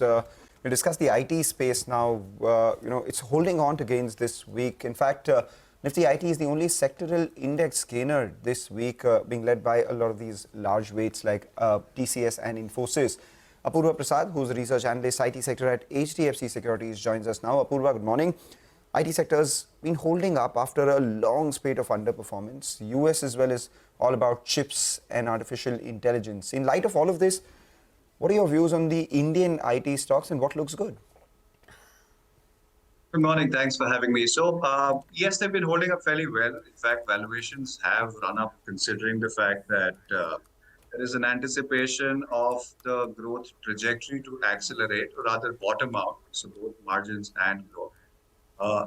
We discussed the IT space now. It's holding on to gains this week. In fact, Nifty IT is the only sectoral index gainer this week, being led by a lot of these large weights like TCS and Infosys. Apurva Prasad, who's a research analyst, IT sector at HDFC Securities, joins us now. Apurva, good morning. IT sector's been holding up after a long spate of underperformance. US as well is all about chips and artificial intelligence. In light of all of this, what are your views on the Indian IT stocks and what looks good? Good morning. Thanks for having me. So, yes, they've been holding up fairly well. In fact, valuations have run up considering the fact that there is an anticipation of the growth trajectory to accelerate or rather bottom out, so both margins and growth.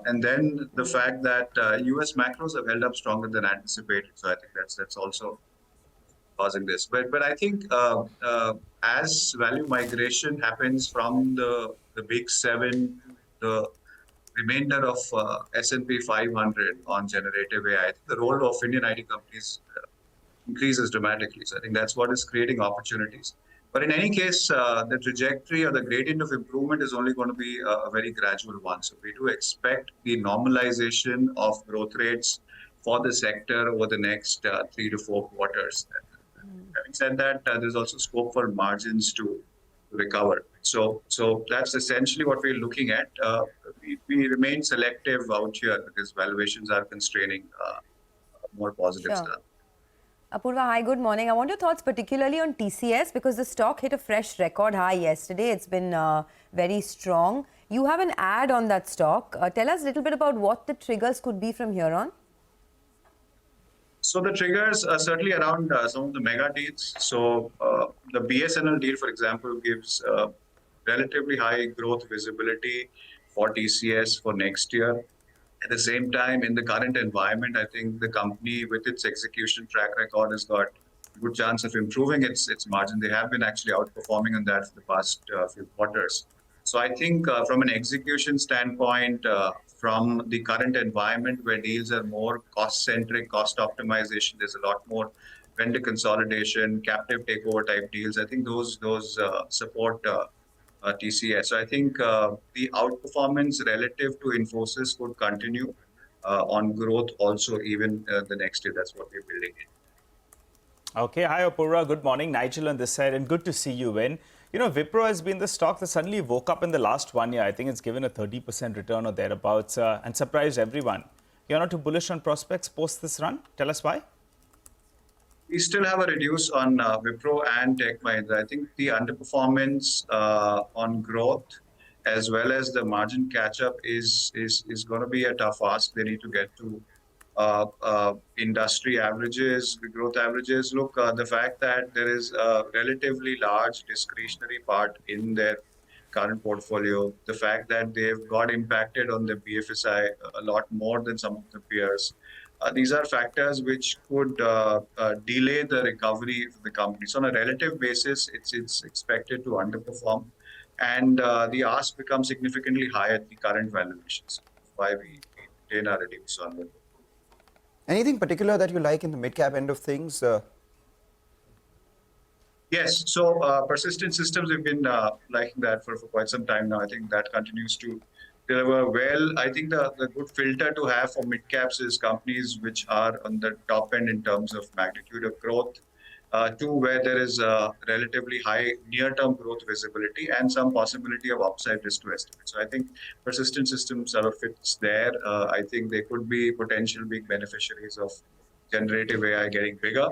And then the fact that US macros have held up stronger than anticipated. So I think that's also causing this. But I think as value migration happens from the big seven to the remainder of S&P 500 on generative AI, I think the role of Indian IT companies increases dramatically. So I think that's what is creating opportunities. But in any case, the trajectory or the gradient of improvement is only going to be a very gradual one. So we do expect the normalization of growth rates for the sector over the next 3 to 4 quarters. Having said that, there's also scope for margins to recover. So that's essentially what we're looking at. We remain selective out here because valuations are constraining more positive stuff. Apurva, hi, good morning. I want your thoughts particularly on TCS because the stock hit a fresh record high yesterday. It's been very strong. You have an ad on that stock. Tell us a little bit about what the triggers could be from here on. So the triggers are certainly around some of the mega deals. So the BSNL deal, for example, gives relatively high growth visibility for TCS for next year. At the same time, in the current environment, I think the company with its execution track record has got a good chance of improving its margin. They have been actually outperforming on that for the past few quarters. So I think from an execution standpoint, from the current environment where deals are more cost-centric, cost optimization, there's a lot more vendor consolidation, captive takeover type deals. I think those support TCS. So I think the outperformance relative to Infosys would continue on growth also even the next year. That's what we're building in. Okay. Hi, Apurva. Good morning. Nigel on this side, and good to see you in. You know, Wipro has been the stock that suddenly woke up in the last 1 year. I think it's given a 30% return or thereabouts and surprised everyone. You're not too bullish on prospects post this run? Tell us why. We still have a reduce on Wipro and Tech Mahindra. I think the underperformance on growth as well as the margin catch-up is going to be a tough ask. They need to get to industry averages, growth averages. Look, the fact that there is a relatively large discretionary part in their current portfolio, the fact that they've got impacted on the BFSI a lot more than some of the peers. These are factors which could delay the recovery of the company. So on a relative basis, it's expected to underperform. And the ask becomes significantly higher at the current valuations. Why we maintain our reduce on it. Anything particular that you like in the mid-cap end of things? Yes. So Persistent Systems, we've been liking that for quite some time now. I think that continues to deliver well. I think the good filter to have for mid-caps is companies which are on the top end in terms of magnitude of growth. Two, where there is a relatively high near-term growth visibility and some possibility of upside risk to estimate. So I think Persistent Systems sort of fits there. I think they could be potential big beneficiaries of generative AI getting bigger.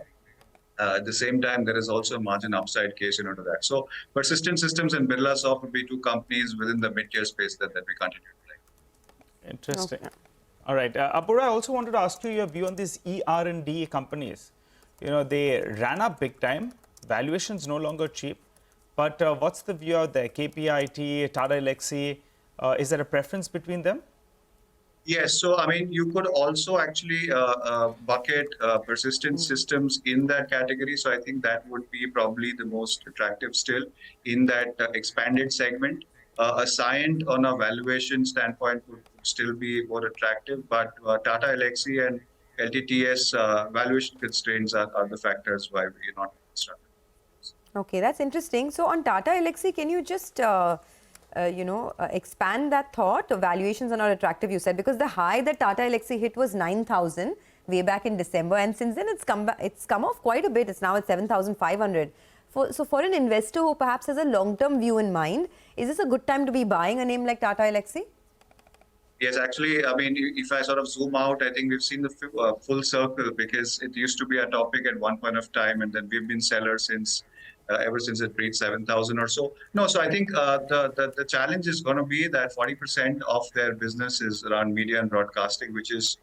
At the same time, there is also a margin upside case to that. So Persistent Systems and BirlaSoft would be two companies within the mid-tier space that we continue to like. Interesting. Okay. All right. Apurva, I also wanted to ask you your view on these ER&D companies. You know, they ran up big time. Valuation's no longer cheap. But what's the view out there? KPIT, Tata Elxsi, is there a preference between them? Yes. So, I mean, you could also actually bucket Persistent Systems in that category. So I think that would be probably the most attractive still in that expanded segment. Cyient on a valuation standpoint would still be more attractive. But Tata Elxsi and LTTS valuation constraints are the factors why we're not constructive. Okay, that's interesting. So on Tata Elxsi, can you just expand that thought? Valuations are not attractive, you said, because the high that Tata Elxsi hit was 9,000 way back in December, and since then it's come off quite a bit. It's now at 7,500. So for an investor who perhaps has a long-term view in mind, is this a good time to be buying a name like Tata Elxsi? Yes, actually, I mean, if I sort of zoom out, I think we've seen the full circle, because it used to be a topic at one point of time, and then we've been sellers since ever since it reached 7,000 or so. No, so I think the challenge is going to be that 40% of their business is around media and broadcasting, which is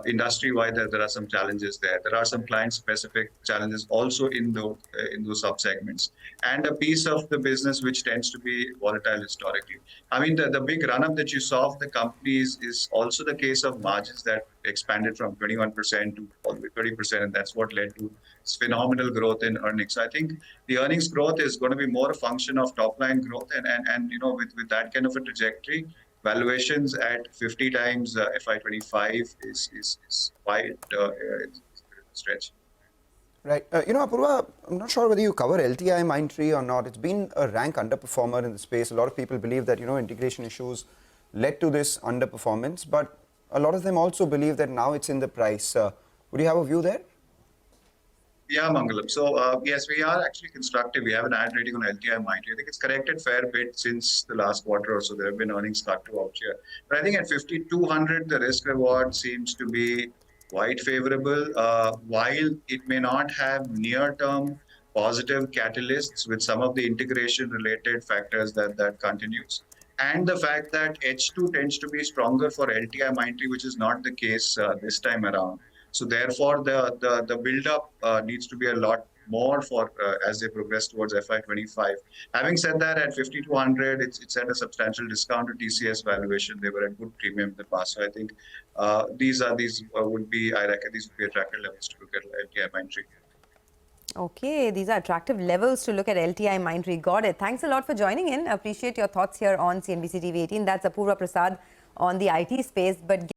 industry-wide. There are some challenges there. There are some client-specific challenges also in those sub-segments, and a piece of the business which tends to be volatile historically. I mean, the big run-up that you saw of the companies is also the case of margins that expanded from 21% to all the way 30%, and that's what led to phenomenal growth in earnings. So I think the earnings growth is going to be more a function of top-line growth, and with that kind of a trajectory, valuations at 50 times FY25 is quite a stretch. Right. Apurva, I'm not sure whether you cover LTI Mindtree or not. It's been a rank underperformer in the space. A lot of people believe that, integration issues led to this underperformance, but a lot of them also believe that now it's in the price. Would you have a view there? Yeah, Mangalam. So, yes, we are actually constructive. We have an ad rating on LTI Mindtree. I think it's corrected fair bit since the last quarter or so. There have been earnings cut to out here. But I think at 5,200, the risk reward seems to be quite favorable. While it may not have near-term positive catalysts with some of the integration-related factors that continues, and the fact that H2 tends to be stronger for LTI Mindtree, which is not the case this time around. So therefore, the build-up needs to be a lot more for as they progress towards FY25. Having said that, at 5,200, it's at a substantial discount to TCS valuation. They were at good premium in the past. So I think these would be attractive levels to look at LTI Mindtree. Okay, these are attractive levels to look at LTI Mindtree. Got it. Thanks a lot for joining in. Appreciate your thoughts here on CNBC-TV18. That's Apurva Prasad on the IT space. But